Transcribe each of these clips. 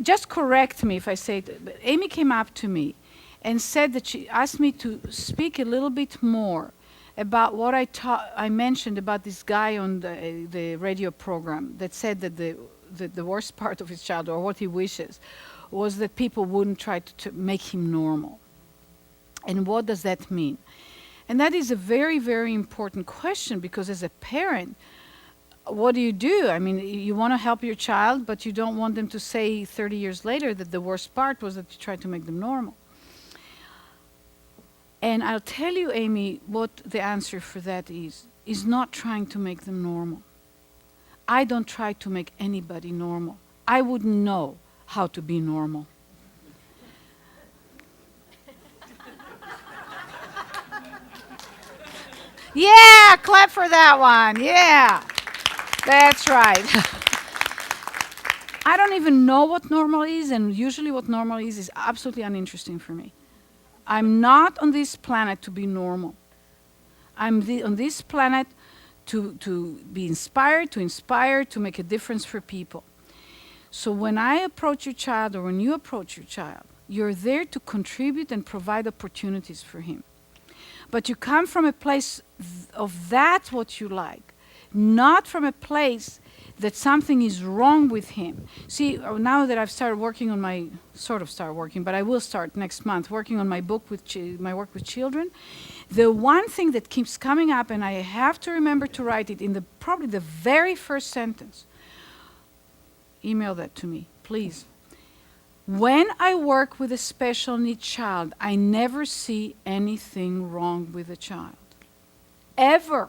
just correct me if I say it, but Amy came up to me and said that she asked me to speak a little bit more about what I mentioned about this guy on the radio program that said that the worst part of his childhood, or what he wishes, was that people wouldn't try to make him normal. And what does that mean? And that is a very, very important question, because as a parent, what do? I mean, you want to help your child, but you don't want them to say 30 years later that the worst part was that you tried to make them normal. And I'll tell you, Amy, what the answer for that is not trying to make them normal. I don't try to make anybody normal. I wouldn't know how to be normal. Yeah, clap for that one. Yeah, that's right. I don't even know what normal is, and usually what normal is absolutely uninteresting for me. I'm not on this planet to be normal. I'm on this planet to be inspired, to inspire, to make a difference for people. So when I approach your child, or when you approach your child, you're there to contribute and provide opportunities for him. But you come from a place of that's what you like, not from a place that something is wrong with him. See, now that I've started working on but I will start next month working on my book my work with children. The one thing that keeps coming up, and I have to remember to write it in probably the very first sentence. Email that to me, please. When I work with a special needs child, I never see anything wrong with the child. Ever.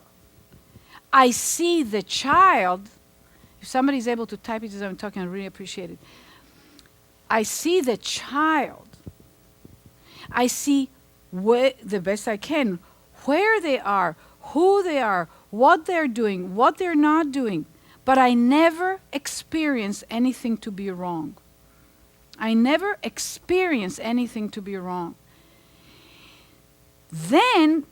I see the child. If somebody's able to type it as I'm talking, I really appreciate it. I see the child. I see the best I can, where they are, who they are, what they're doing, what they're not doing. But I never experience anything to be wrong. I never experience anything to be wrong. Then,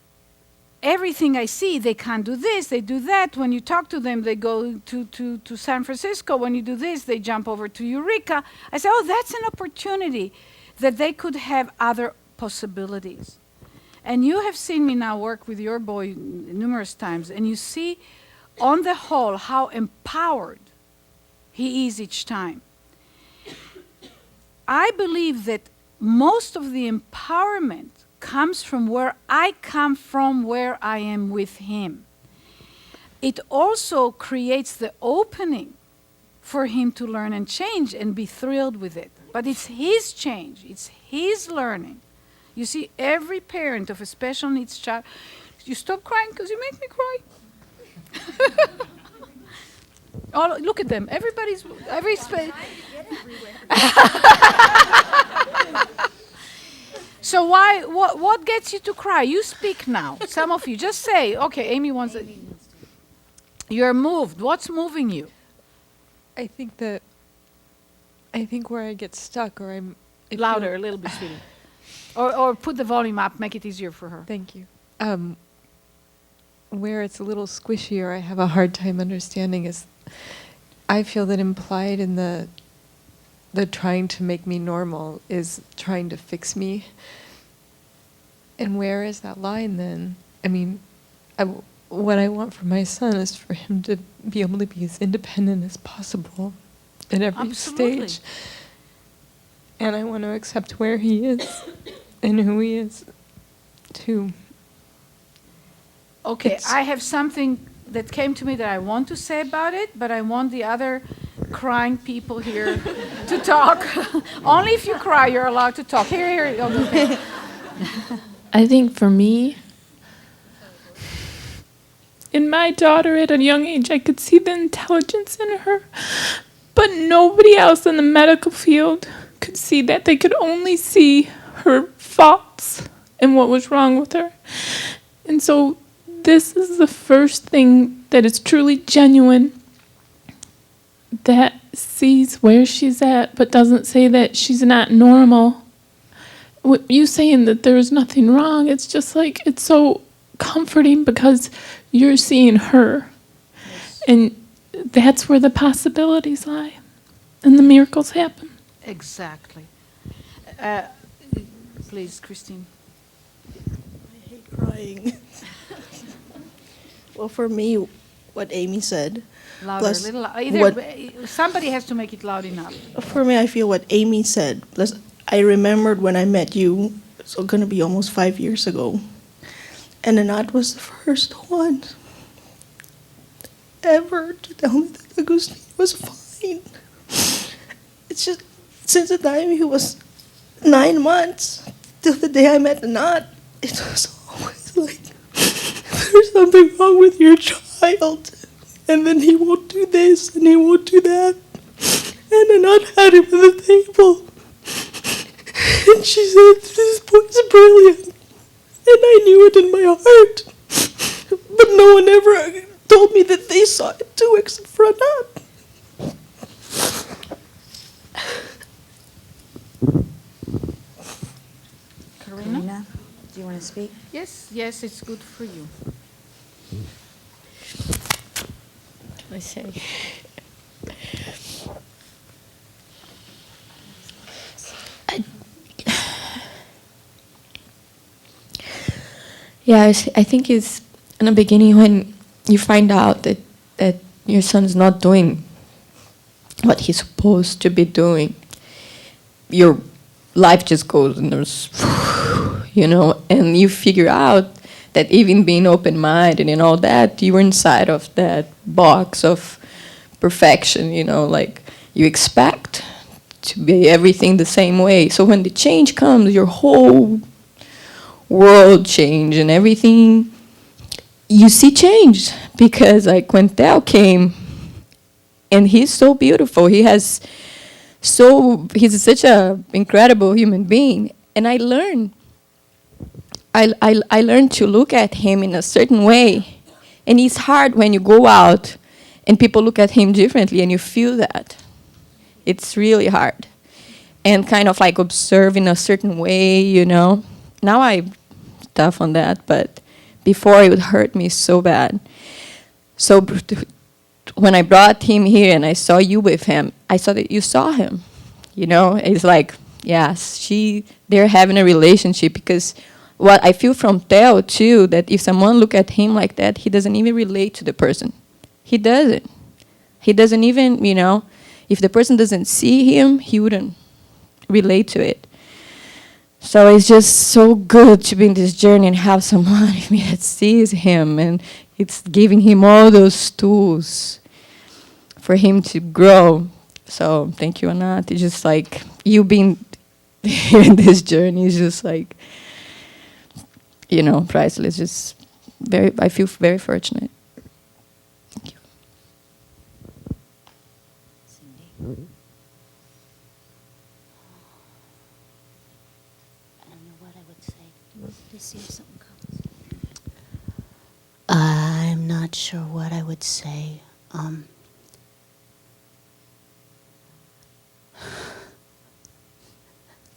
everything I see, they can't do this, they do that. When you talk to them, they go to San Francisco. When you do this, they jump over to Eureka. I say, oh, that's an opportunity that they could have other possibilities. And you have seen me now work with your boy numerous times, and you see, on the whole, how empowered he is each time. I believe that most of the empowerment comes from where I come from, where I am with him. It also creates the opening for him to learn and change and be thrilled with it. But it's his change, it's his learning. You see, every parent of a special needs child, you stop crying because you make me cry. Oh, look at them. Every space. So what gets you to cry? You speak now. Some of you just say, okay, Amy wants it. You're moved. What's moving you? I think where I get stuck, or I'm louder, a little bit, sweetie. Or put the volume up, make it easier for her. Thank you. Where it's a little squishy, or I have a hard time understanding, is I feel that implied in the trying to make me normal is trying to fix me. And where is that line then? I mean, what I want for my son is for him to be able to be as independent as possible at every Absolutely. stage. And I want to accept where he is and who he is, too. Okay, I have something that came to me that I want to say about it, but I want the other crying people here to talk. Only if you cry, you're allowed to talk. Here. Okay. I think for me, in my daughter at a young age, I could see the intelligence in her, but nobody else in the medical field could see that. They could only see her faults and what was wrong with her. And so this is the first thing that is truly genuine, that sees where she's at, but doesn't say that she's not normal. You saying that there is nothing wrong, it's just like, it's so comforting because you're seeing her. Yes. And that's where the possibilities lie and the miracles happen. Exactly. Uh, Please, Christine. I hate crying. Well, for me, what Amy said, Louder, a plus little. what Somebody has to make it loud enough. for me, I feel what Amy said. Plus, I remembered when I met you. It's gonna be almost 5 years ago, and Anat was the first one ever to tell me that Agustin was fine. It's just since the time he was 9 months till the day I met Anat, it was always like there's something wrong with your child, and then he won't do this and he won't do that, and Anat had him on the table, and she said, "This boy's brilliant," and I knew it in my heart, but no one ever told me that they saw it too, except for Anat. Karina? Karina, do you want to speak? Yes, yes, it's good for you. I say. Yeah, I think it's in the beginning when you find out that your son's not doing what he's supposed to be doing. Your life just goes and there's, and you figure out that even being open-minded and all that, you were inside of that box of perfection, like you expect to be everything the same way. So when the change comes, your whole world change and everything, you see change. Because like when Theo came, and he's so beautiful, he's such an incredible human being. And I learned to look at him in a certain way. And it's hard when you go out and people look at him differently and you feel that. It's really hard. And kind of like observe in a certain way, Now I'm tough on that, but before it would hurt me so bad. So when I brought him here and I saw you with him, I saw that you saw him. It's like, yes, they're having a relationship, because what I feel from Theo too, that if someone look at him like that, he doesn't even relate to the person. He doesn't. He doesn't even, if the person doesn't see him, he wouldn't relate to it. So it's just so good to be in this journey and have someone that sees him, and it's giving him all those tools for him to grow. So thank you, Anat. It's just like you being here in this journey is just like, priceless. Just I feel very fortunate. Thank you. Cindy? I don't know what I would say. Let's see if something comes. I'm not sure what I would say.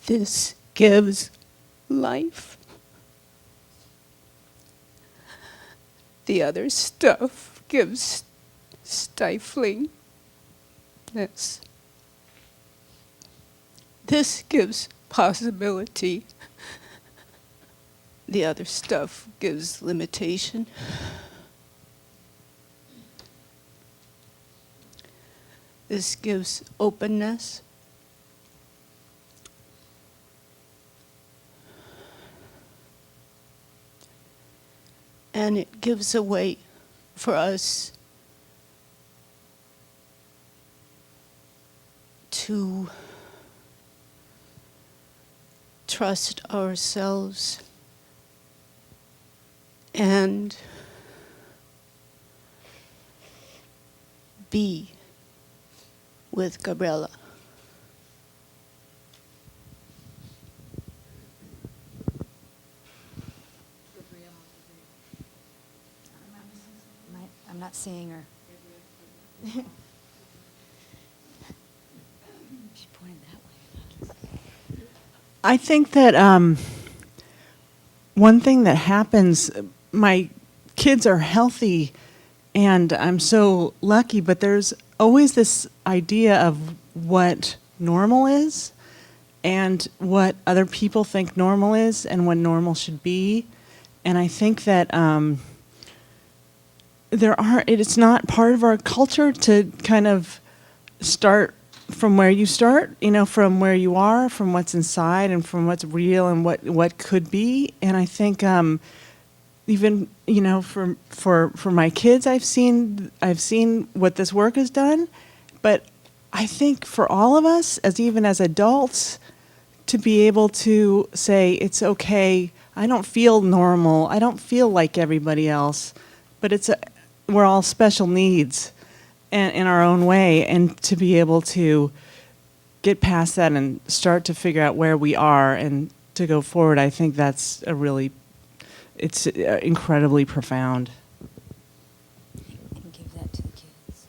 This gives life. The other stuff gives stiflingness. This gives possibility. The other stuff gives limitation. This gives openness. And it gives a way for us to trust ourselves and be with Gabriela. I'm not seeing her. She pointed that way. I think that one thing that happens, my kids are healthy and I'm so lucky, but there's always this idea of what normal is and what other people think normal is and what normal should be. And I think that it's not part of our culture to kind of start from where you start, from where you are, from what's inside and from what's real and what could be. And I think even, for my kids, I've seen what this work has done. But I think for all of us, even as adults, to be able to say, it's okay, I don't feel normal, I don't feel like everybody else, but we're all special needs in our own way, and to be able to get past that and start to figure out where we are and to go forward, I think that's it's incredibly profound. And give that to the kids.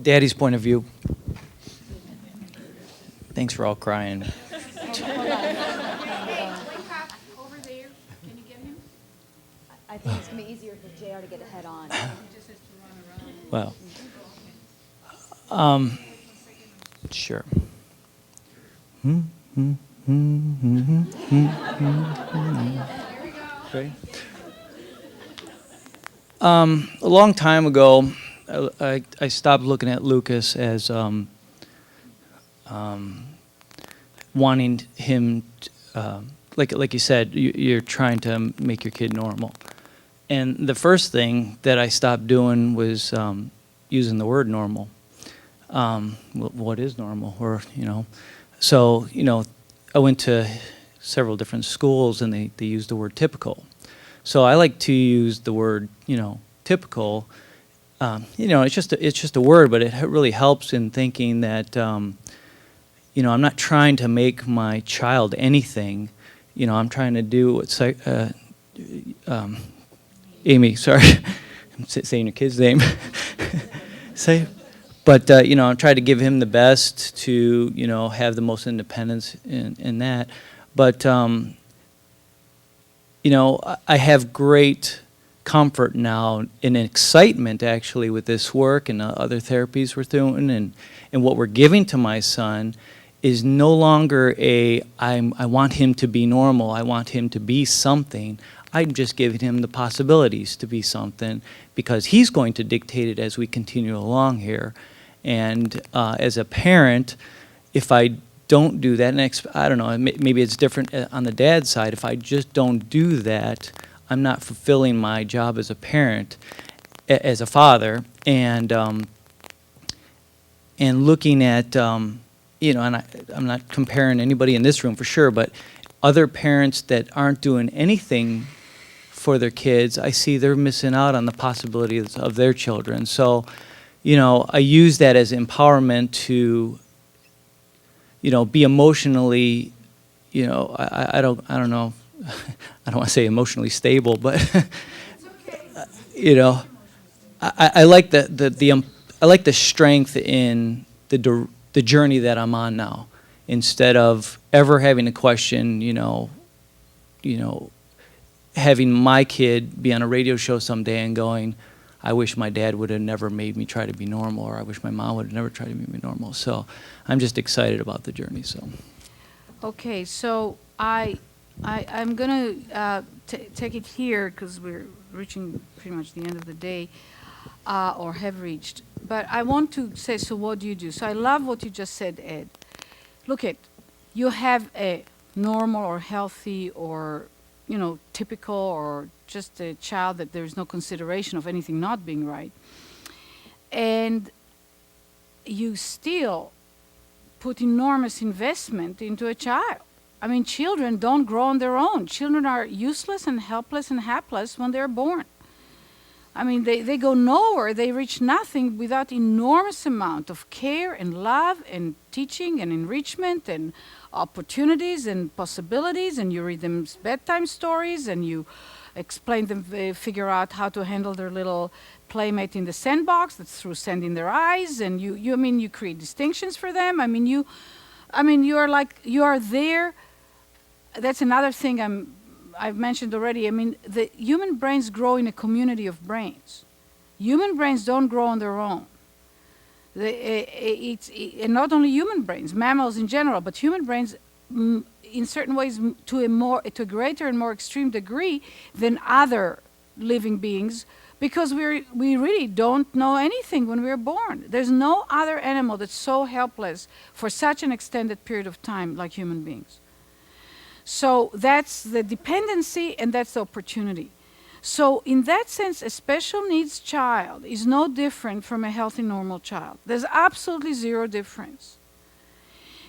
Daddy's point of view. Thanks for all crying. Over there, can you get him? I think it's going to be easier for JR to get a head on. He just has to run around. Well, sure. Okay. A long time ago, I stopped looking at Lucas as wanting him, like you said, you're trying to make your kid normal. And the first thing that I stopped doing was using the word normal. What is normal? So, I went to several different schools and they used the word typical. So I like to use the word, typical. It's just a word, but it really helps in thinking that, I'm not trying to make my child anything. I'm trying to do what Amy, sorry, I'm saying your kid's name. But I'm trying to give him the best to, have the most independence in that. But, I have great comfort now and excitement actually with this work and other therapies we're doing and what we're giving to my son is no longer I want him to be normal, I want him to be something. I'm just giving him the possibilities to be something because he's going to dictate it as we continue along here. And as a parent, if I don't do that, and I don't know, maybe it's different on the dad's side, if I just don't do that, I'm not fulfilling my job as a parent, as a father, and looking at, and I'm not comparing anybody in this room for sure, but other parents that aren't doing anything for their kids, I see they're missing out on the possibilities of their children. So, I use that as empowerment to, be emotionally, I don't know, I don't want to say emotionally stable, but I like I like the strength in the journey that I'm on now, instead of ever having to question, having my kid be on a radio show someday and going, I wish my dad would have never made me try to be normal, or I wish my mom would have never tried to make me normal. So I'm just excited about the journey. So. Okay, so I'm gonna take it here because we're reaching pretty much the end of the day, or have reached. But I want to say, so what do you do? So I love what you just said, Ed. Look you have a normal or healthy or typical or just a child that there's no consideration of anything not being right. And you still put enormous investment into a child. I mean, children don't grow on their own. Children are useless and helpless and hapless when they're born. I mean, they go nowhere, they reach nothing without enormous amount of care and love and teaching and enrichment and opportunities and possibilities, and you read them bedtime stories and you explain them, figure out how to handle their little playmate in the sandbox that's through sand in their eyes, and you create distinctions for them. You are there. That's another thing I'm I've mentioned already, I mean, the human brains grow in a community of brains. Human brains don't grow on their own. And not only human brains, mammals in general, but human brains in certain ways to a greater and more extreme degree than other living beings, because we really don't know anything when we're born. There's no other animal that's so helpless for such an extended period of time like human beings. So that's the dependency and that's the opportunity. So in that sense, a special needs child is no different from a healthy, normal child. There's absolutely zero difference.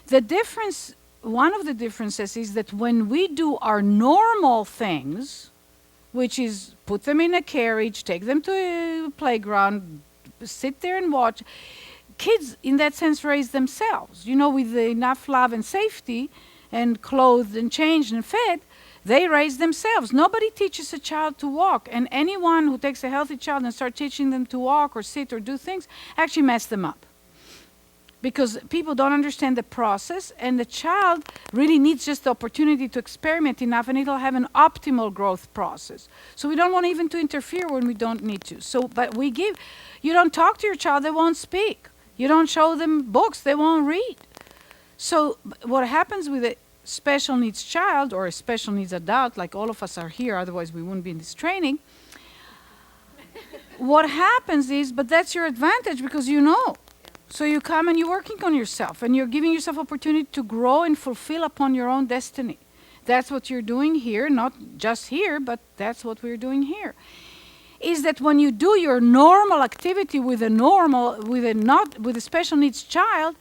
The difference, one of the differences is that when we do our normal things, which is put them in a carriage, take them to a playground, sit there and watch, kids in that sense raise themselves, you know, with enough love and safety and clothed and changed and fed, they raise themselves. Nobody teaches a child to walk, and anyone who takes a healthy child and starts teaching them to walk or sit or do things actually mess them up. Because people don't understand the process, and the child really needs just the opportunity to experiment enough, and it'll have an optimal growth process. So we don't want even to interfere when we don't need to. So, but we give, you don't talk to your child, they won't speak. You don't show them books, they won't read. So what happens with a special needs child or a special needs adult, like all of us are here, otherwise we wouldn't be in this training, what happens is, but that's your advantage because you know. So you come and you're working on yourself and you're giving yourself opportunity to grow and fulfill upon your own destiny. That's what you're doing here, not just here, but that's what we're doing here. Is that when you do your normal activity with a special needs child,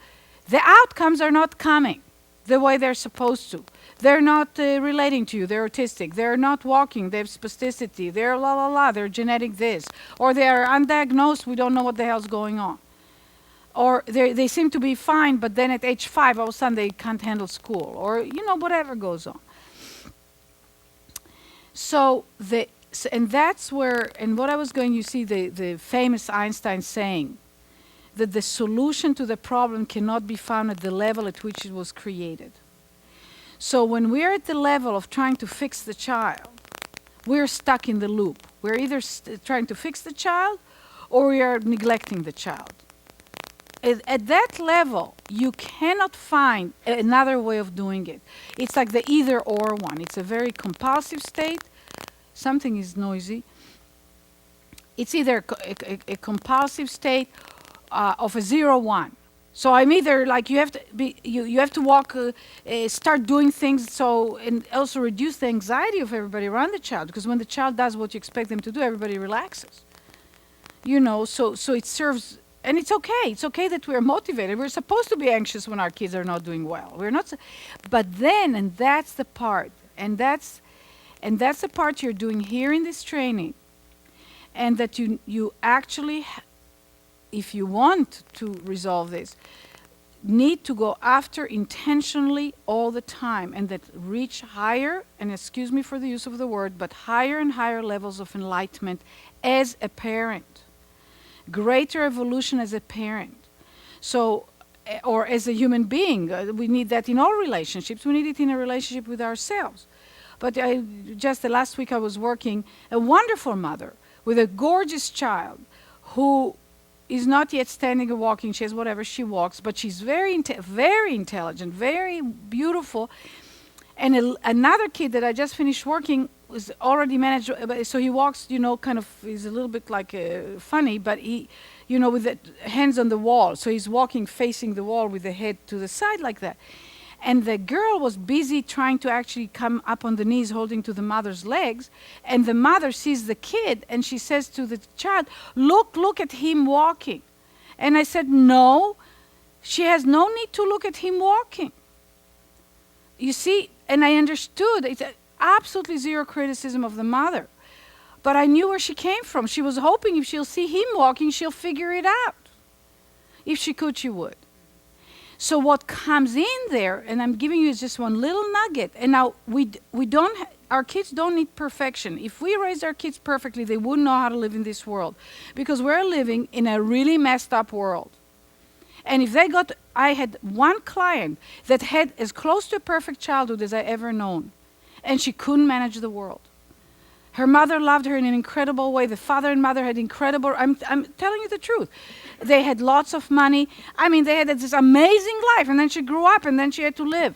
the outcomes are not coming the way they're supposed to. They're not relating to you, they're autistic, they're not walking, they have spasticity, they're la la la, they're genetic this, or they're undiagnosed, we don't know what the hell's going on. Or they seem to be fine, but then at age 5, all of a sudden they can't handle school, or you know, whatever goes on. So and that's where, and what I was going, you see the famous Einstein saying, that the solution to the problem cannot be found at the level at which it was created. So when we're at the level of trying to fix the child, we're stuck in the loop. We're either trying to fix the child or we are neglecting the child. At that level, you cannot find another way of doing it. It's like the either or one. It's a very compulsive state. Something is noisy. It's either a compulsive state of a 0-1. So I'm either like you have to be, you have to walk, start doing things, so and also reduce the anxiety of everybody around the child, because when the child does what you expect them to do, everybody relaxes. You know, so it serves, and it's okay. It's okay that we're motivated. We're supposed to be anxious when our kids are not doing well. We're not, but then, and that's the part, and that's the part you're doing here in this training, and that you actually, if you want to resolve this, need to go after intentionally all the time, and that reach higher, and excuse me for the use of the word, but higher and higher levels of enlightenment as a parent. Greater evolution as a parent. So, or as a human being. We need that in all relationships. We need it in a relationship with ourselves. But just the last week I was working, a wonderful mother with a gorgeous child who is not yet standing or walking. She has whatever she walks, but she's very intelligent, very beautiful. And another kid that I just finished working was already managed, so he walks, you know, kind of, he's a little bit like funny, but he, you know, with the hands on the wall. So he's walking facing the wall with the head to the side like that. And the girl was busy trying to actually come up on the knees holding to the mother's legs. And the mother sees the kid and she says to the child, look at him walking. And I said, no, she has no need to look at him walking. You see, and I understood, it's absolutely zero criticism of the mother. But I knew where she came from. She was hoping if she'll see him walking, she'll figure it out. If she could, she would. So what comes in there, and I'm giving you just one little nugget, and now our kids don't need perfection. If we raised our kids perfectly, they wouldn't know how to live in this world, because we're living in a really messed up world. And if I had one client that had as close to a perfect childhood as I ever known, and she couldn't manage the world. Her mother loved her in an incredible way. The father and mother had incredible, I'm telling you the truth. They had lots of money. I mean, they had this amazing life, and then she grew up, and then she had to live.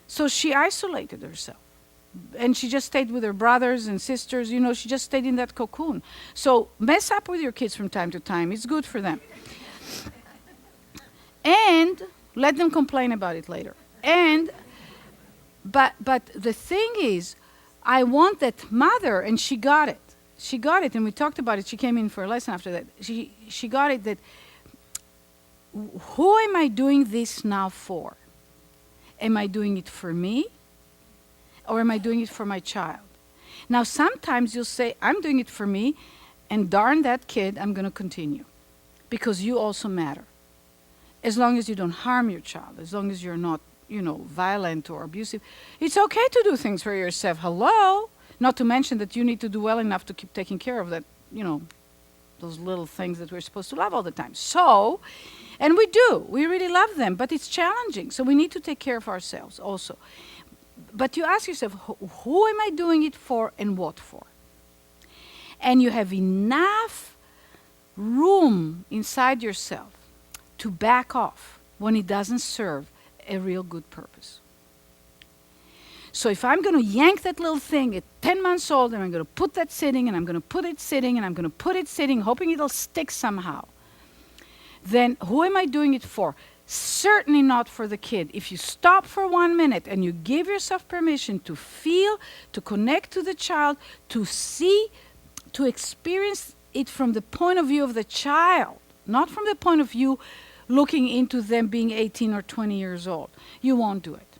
So she isolated herself. And she just stayed with her brothers and sisters. You know, she just stayed in that cocoon. So mess up with your kids from time to time. It's good for them. And let them complain about it later. But the thing is, I want that mother, and she got it. She got it, and we talked about it. She came in for a lesson after that. She got it that, who am I doing this now for? Am I doing it for me? Or am I doing it for my child? Now, sometimes you'll say, I'm doing it for me, and darn that kid, I'm going to continue. Because you also matter. As long as you don't harm your child, as long as you're not, you know, violent or abusive. It's okay to do things for yourself. Hello? Not to mention that you need to do well enough to keep taking care of that, you know, those little things that we're supposed to love all the time. So, and we do. We really love them, but it's challenging. So we need to take care of ourselves also. But you ask yourself, who am I doing it for and what for? And you have enough room inside yourself to back off when it doesn't serve a real good purpose. So if I'm going to yank that little thing at 10 months old, and I'm going to put that sitting, and I'm going to put it sitting, and I'm going to put it sitting, hoping it'll stick somehow, then who am I doing it for? Certainly not for the kid. If you stop for 1 minute and you give yourself permission to feel, to connect to the child, to see, to experience it from the point of view of the child, not from the point of view looking into them being 18 or 20 years old, you won't do it.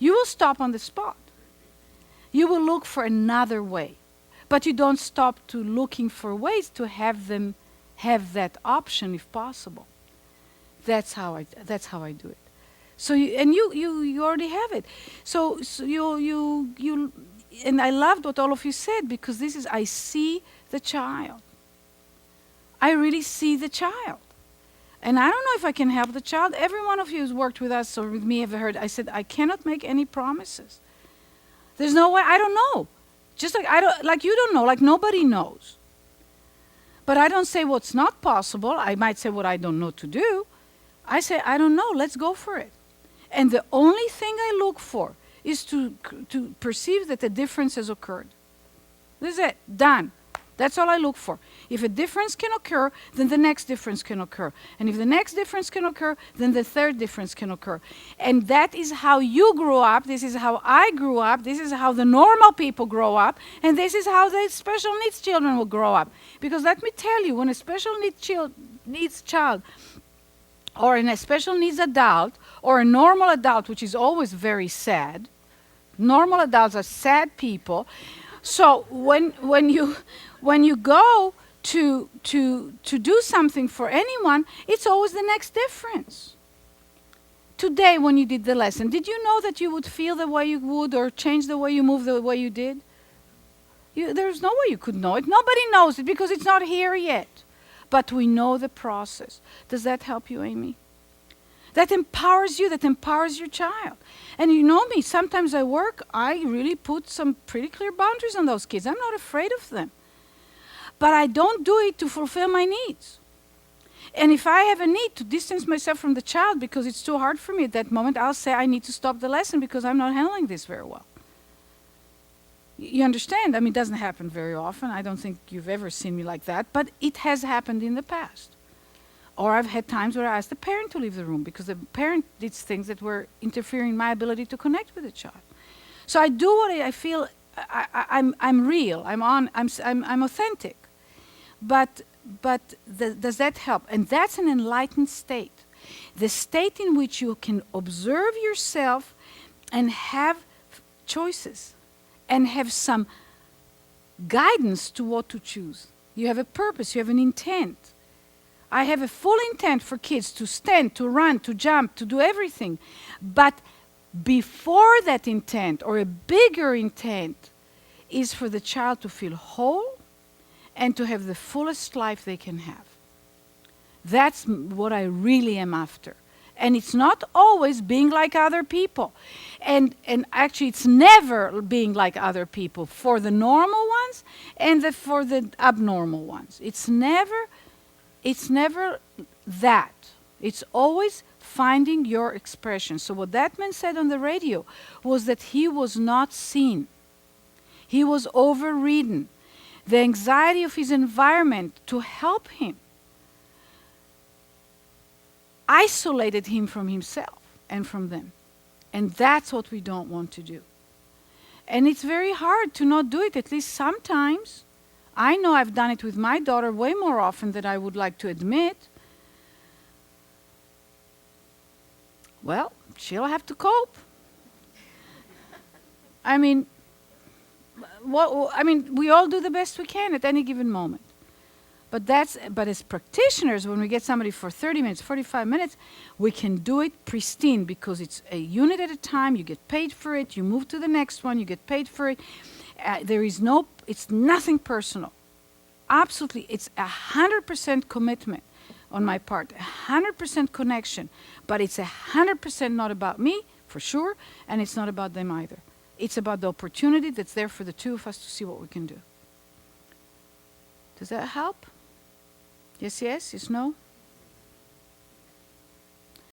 You will stop on the spot. You will look for another way. But you don't stop to looking for ways to have them have that option if possible. That's how I do it. So you already have it. So you and I loved what all of you said, because this is, I see the child. I really see the child. And I don't know if I can help the child. Every one of you who's worked with us or with me have heard, I said, I cannot make any promises. There's no way, I don't know. Just like you don't know, like nobody knows. But I don't say what's not possible. I might say what I don't know to do. I say, I don't know, let's go for it. And the only thing I look for is to perceive that a difference has occurred. This is it, done. That's all I look for. If a difference can occur, then the next difference can occur. And if the next difference can occur, then the third difference can occur. And that is how you grew up. This is how I grew up. This is how the normal people grow up. And this is how the special needs children will grow up. Because let me tell you, when a special needs child or a special needs adult or a normal adult, which is always very sad, normal adults are sad people. So when you go to do something for anyone, it's always the next difference. Today, when you did the lesson, did you know that you would feel the way you would or change the way you move the way you did? There's no way you could know it. Nobody knows it because it's not here yet. But we know the process. Does that help you, Amy? That empowers you, that empowers your child. And you know me, sometimes I really put some pretty clear boundaries on those kids. I'm not afraid of them. But I don't do it to fulfill my needs. And if I have a need to distance myself from the child because it's too hard for me at that moment, I'll say I need to stop the lesson because I'm not handling this very well. You understand? I mean, it doesn't happen very often. I don't think you've ever seen me like that, but it has happened in the past. Or I've had times where I asked the parent to leave the room because the parent did things that were interfering in my ability to connect with the child. So I do what I feel. I'm real. I'm authentic. But does that help? And that's an enlightened state. The state in which you can observe yourself and have choices and have some guidance to what to choose. You have a purpose, you have an intent. I have a full intent for kids to stand, to run, to jump, to do everything. But before that intent, or a bigger intent, is for the child to feel whole and to have the fullest life they can have. That's what I really am after. And it's not always being like other people. And actually, it's never being like other people for the normal ones and for the abnormal ones. It's never that. It's always finding your expression. So what that man said on the radio was that he was not seen. He was overridden. The anxiety of his environment to help him isolated him from himself and from them. And that's what we don't want to do. And it's very hard to not do it, at least sometimes. I know I've done it with my daughter way more often than I would like to admit. Well, she'll have to cope. I mean, we all do the best we can at any given moment. But as practitioners, when we get somebody for 30 minutes, 45 minutes, we can do it pristine because it's a unit at a time. You get paid for it. You move to the next one. You get paid for it. It's nothing personal. Absolutely, it's 100% commitment on my part, 100% connection. But it's 100% not about me, for sure, and it's not about them either. It's about the opportunity that's there for the two of us to see what we can do. Does that help? Yes, yes, yes, no?